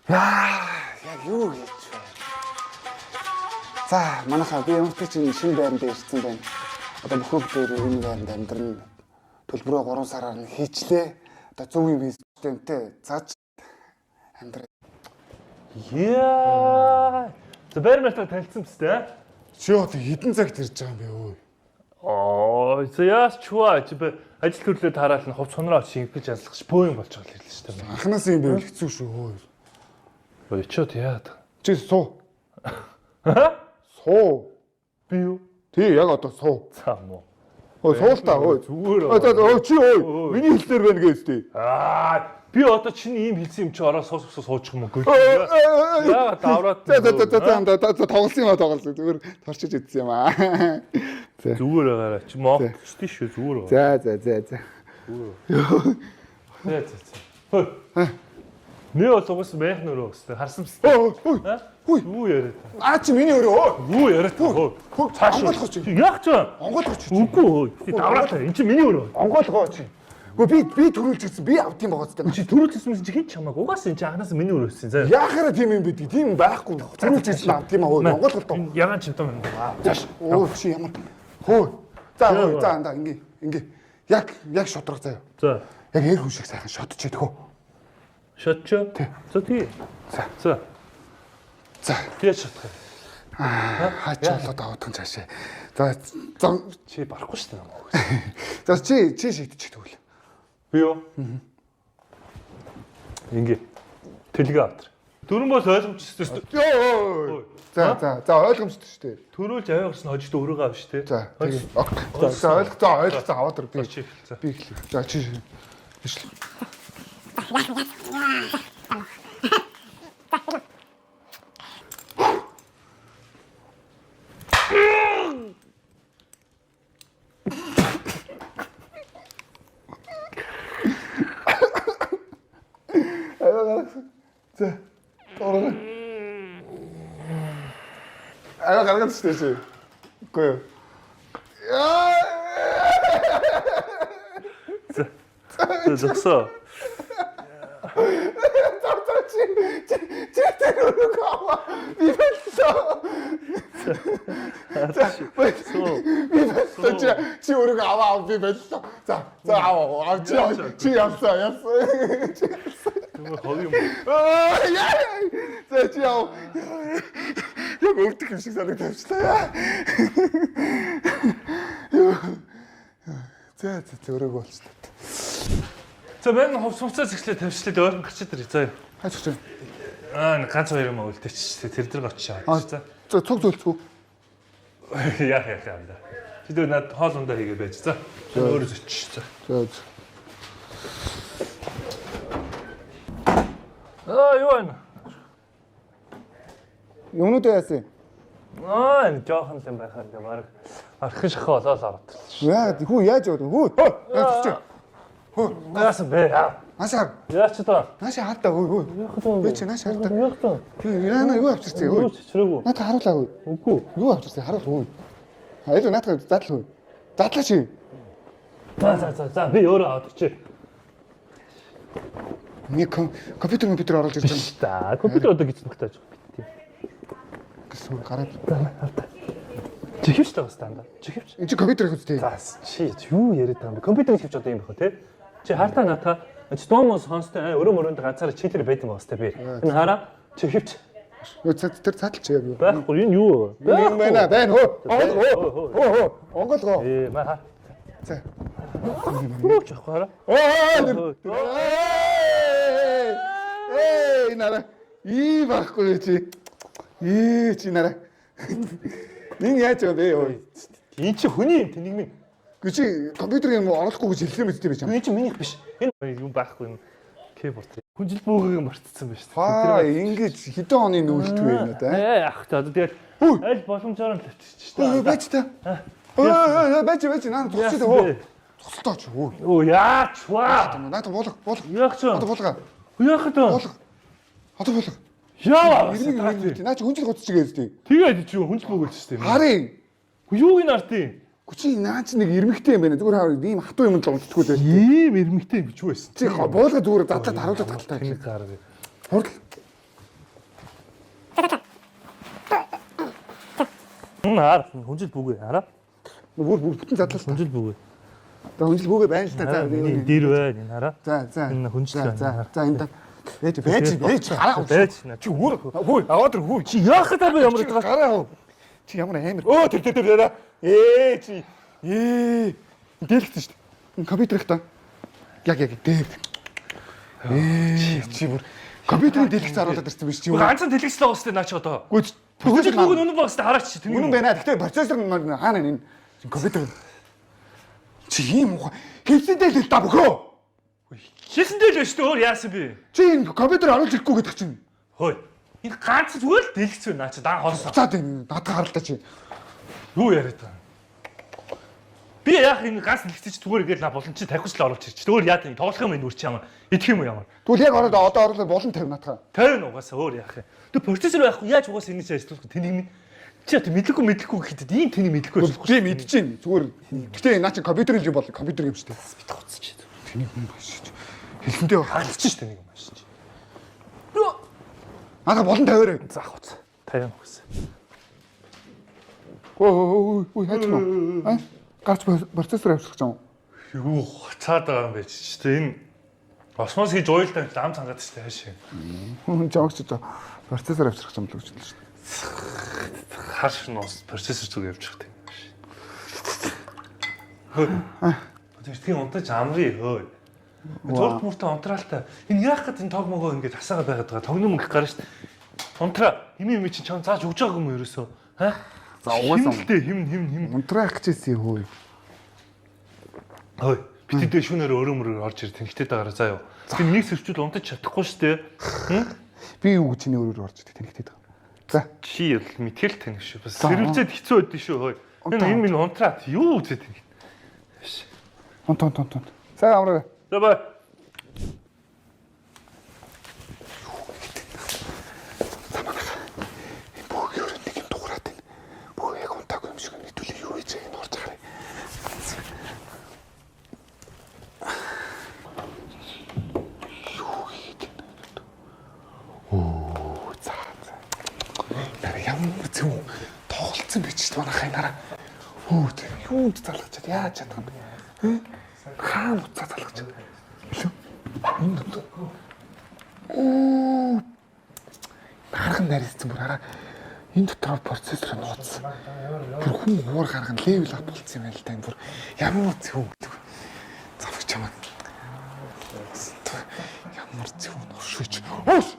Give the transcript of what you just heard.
Яг юу гэж вэ? За, манайхаа би өөртөө чинь шинэ байранд ирсэн байна. Одоо бүх дээр энэ байранд амьдрын төлбөрөө 3 сараар нь хийчлээ. Одоо зөв юм системтэй зааж амьдрал. Яа. За байрнаатай танилцсан биз дээ? Чи одоо хэдэн цагт ирж байгаа юм бэ өө? За яас чуа чи ажил төрлөө тараал нь хувц хонроо шингэж ажиллах бөө юм болж байгаа л хэлсэн шүү дээ. Анханаас юм байвал хэцүү шүү өө. Очоод яад. Чи суу. Суу. Би юу? Тий, яг одоо суу. За муу. Суултаа өө. Зүгээр. Чи өө. Миний хэлээр байна гэстэй. Би одоо чиний ийм хэлсэн юм чи ороо суучих юм уу? Яа давраад. За тоглосон юм тоглосон. Зүгээр торчиж идсэн юм аа. Зүгээр байгаарай. Чи моох штий шүү зүгээр. За. За. Нэ бол угс байх нөрөө гэстэй харсан биз дээ. Хүй. Юу яриад. Чи миний өрөө. Юу яриад. Цааш. Онгойлгооч. Яг ч. Онгойлгооч. Үгүй. Давраад. Энд чи миний өрөө. Онгойлгооч. Үгүй би төрүүлж ирсэн. Би авт юм байгаа зү. Чи төрүүлсэн юм чи хэн ч хамаагүй. Угаасаа энэ чи анханаас миний өрөөсөн. За. Яахаараа тийм юм бэ? Тийм байхгүй. Төрүүлж ирсэн авт юм аа. Онгойлгоо. Ягаан чимтэн юм. Зааш. Чи ямар. Хөөе. За ингээ. Яг шодрог заяа. За. Яг эр хүн шиг сайхан шотчээд хөө. Шотчоо. За тий. За. Би шотгоо. Хаач болоод авах нь цаашаа. За чи барахгүй шүү дээ. За чи шийдчих тэгвэл. Би юу? Ингээ. Тэлгээ автар. Дөрөн бол ойлгомжтой шүү дээ. За ойлгомжтой шүү дээ. Төрүүлж аваа гарсан хожид өрөөгөө авч шүү дээ. За тэгээ. За ойлгоцоо аваад ир би. Би эхлэв. За чи эхлэв. За. Ороо. Гаргаад штэ. Үгүй. Зөксөө. Чи тэрүүг аваа. Би бэлсоо. Чи өрөг аваа би бэлсоо. За аваа. Чи явсаа. Юу хоо юм. За чи яв. Яг өвдөх юм шиг санагдавчлаа. За өрөг болчихлоо. За мен хувцас ихлэ тавьчлаа ойрон гарчид ирээ заа. Хаач чи. Ганц хоёр юм үлдээч. Тэр дээр очиж аваа. За цуг зөвлөцгөө. Яах юм да. Чи дөө над хоол ундаа хийгээ байж. За. Өөрөө зөч. За. Юу вэ? Юмнууд яасан? Энэ жоохон юм байхаа ингээ баг архин шахаа болоод ороод. Яа хүү яаж яваад хүү. Яасан бэ? Асаа. Яач та? Наашаа хатаа хүү. Би чи наашаа хатаа. Яг та. Яана юу авчирсан хүү? Юу чичрээгүй. Надад харуулаагүй. Үгүй. Юу авчирсан харуул хүү. Айл надад задлаа хүү. Задлаа чи. За би өөрөө аваад чи. Нэг компьютер оруулж ирж Биш та. Компьютер одоо гэж нөхтэй ажиг. гэсэн гараад. Чи хэвч байгаа станда. Чи хэвч. Энд чи компьютер хөттэй. За чи юу яриад байгаа юм бэ? Компьютер хэвч одоо юм бахаа те. Чи хартаа натаа чи доомос сонстой өрөөнд ганцаараа читэр байдсан байгаа сте би. Энэ хараа чи хэвч. Тэр цаатал чи яг юу? Байхгүй энэ юу? Байна хөө. Онгойлгоо. Маа. За. Юу ч яахгүй хараа. Нара. Байхгүй чи. Чи нара. Нин яаж вэ ёо? Эн чи хүний юм тэнийгмийн. Гэ чи компьютер юм оруулахгүй гэж хэлсэн мэт тийм байж. Эн чи минийх биш. Энэ юм байхгүй юм. Кейборд. Хүнжил бөөгөөг мартцсан байж. Ингэж хэдэн оны нүүлт вэ энэ да? Ах та тэгээд аль боломжоор нь л авчирч та. Байж та. Байж наа тусчээ хөө. Цоцолтооч хөө. Оо яач ваа. Надад буулга. Яах ч. Одоо буулга. Яах вэ? Одоо буулга. Яа. Наа чи хүнжил гоцчихээс тий. Тэгээд чи хүнжил бөөгөөч штэ. Харин. Юуг нь артын? Чи наа чи нэг ирмэгтэй юм байна. Зүгээр хаа ийм хатуу юм л унтчихгүй дээ. Ийм ирмэгтэй бич байсан. Чи буулга зүгээр задлаад харуулаад талтай. Тэнэг гар. Хурд. Наар хүнжил бүгэ хараа. Бүр бүтэн задлаа. Хүнжил бүгэ. За хүнжил бүгэ байна л та. За Дээр байна энэ хараа. За. Энэ хүнжил байна. За энэ байж гараа. Байж. Чи хөөе аваад ир хөөе. Чи яах гэдэг бэ ямар гэдэг гараа. Чи ямар амар. Өө тэр яа. Чи. Дэлгэсэн шүү дээ. Компьютер их та. Яг дээр. Чи бүр компьютерийг дэлгэц харуулдаг гэсэн биш чи. Ганцхан дэлгэцлээ байгаа сте наа чи одоо. Гүйж Хүнжил бүгэ нүн байгаа сте хараач чи. Үнэн байна. Гэхдээ процессор хаана энэ компьютер. Чи ийм хэвсэндээ л та бөхөө. Хийсэндээ л шүү дээ өөр яасан бэ? Чи энэ компьютер оруулж ирэхгүй гэдэг чинь. Хөөе. Энэ ганц зүгээр л дэлгэц вэ наа чи дан хоолсон. За тийм надад харалтаа чи. Юу яриад байна? Би яах энэ ганц дэлгэцч зүгээр гээд на болон чи тавих л оруулж ирчих. Өөр яа тийм тоглох юм энэ үр чи ямар? Идэх юм уу ямар? Тэгвэл яг ороод одоо оруулаад болон 50 надхаа. 50 угаасаа өөр яах юм. Тэг процессор байхгүй яаж угаасаа энэ чинь ажиллах вэ? Тэнийг минь чи одоо мэдлэхгүй гэхэд ийм тэнийг мэдлэхгүй болохгүй. Би мэдчихээн. Зүгээр. Гэтэ наа чи компьютер л бол компьютер юм шүү дээ. Бит гоцч. Тэнийг юм маш. Хэлэндээ хаагч шүү дээ нэг юм маш. Надаа болон 50-аар. За хууц. 50 угаасаа. Ой хайч нөө. Гарч процессор авчихж байгаа юм. Юу цаад байгаа юм бэ чи. Энэ осмос хийж уйлдаа лам цангаад шүү дээ хаашаа. Хүн жогч процессор авчихж байгаа юм л гэж хэлсэн шүү дээ. Хаш нус процессор зүг явж байгаа юм. Тэр тийм унтаж амрыг хөөе. Зурд мөртөө унтраалтай. Энэ яах гэдэг энэ тог могоо ингэж хасаага байгаад байгаа. Тогном их гарна шүү дээ. Унтраа хими чи чам зааж өгч байгаа юм ерөөсөө. Ха? За угаасаа хим. Унтраах гэжсэн хөөе. Хөөе. Битэдээ шүүнээр өрөөмөр орж ир тэнхтэй даараа заа юу. Тэр нэг сэрчүүд унтаж чадахгүй шүү дээ. Би юу гэж чиний өрөөр орж ир тэнхтэй даа. За чи мэтгэл тэнх шүү. Бас сэрвэлзээд хэцүү байдсан шүү хөөе. Энэ минь унтраад юу үзээд тэнх. Тон. За амраа. За бай. Бүх юу нэг юм дуурайд байна. Бүх яг унтаагүй юм шиг нэгдүүлээ юу хийж байгааг нь орж харъя. Юу хийж байна. Оо за. Тэр ямар зөв тоглолцсон байж ч манайхаа нараа. Оо тэр юунд залгачаад яаж чадах юм бэ? Хаан уцаа залгаж байна. Энэ оо харган нарийсан бүр хараа энэ дотор процессор нууцсан. Бүр хүн уур харган левел ап болсон юм байл та энэ бүр ямар зөв гэдэг. Завч чамаа. Ямар зөв нуршиж. Ус!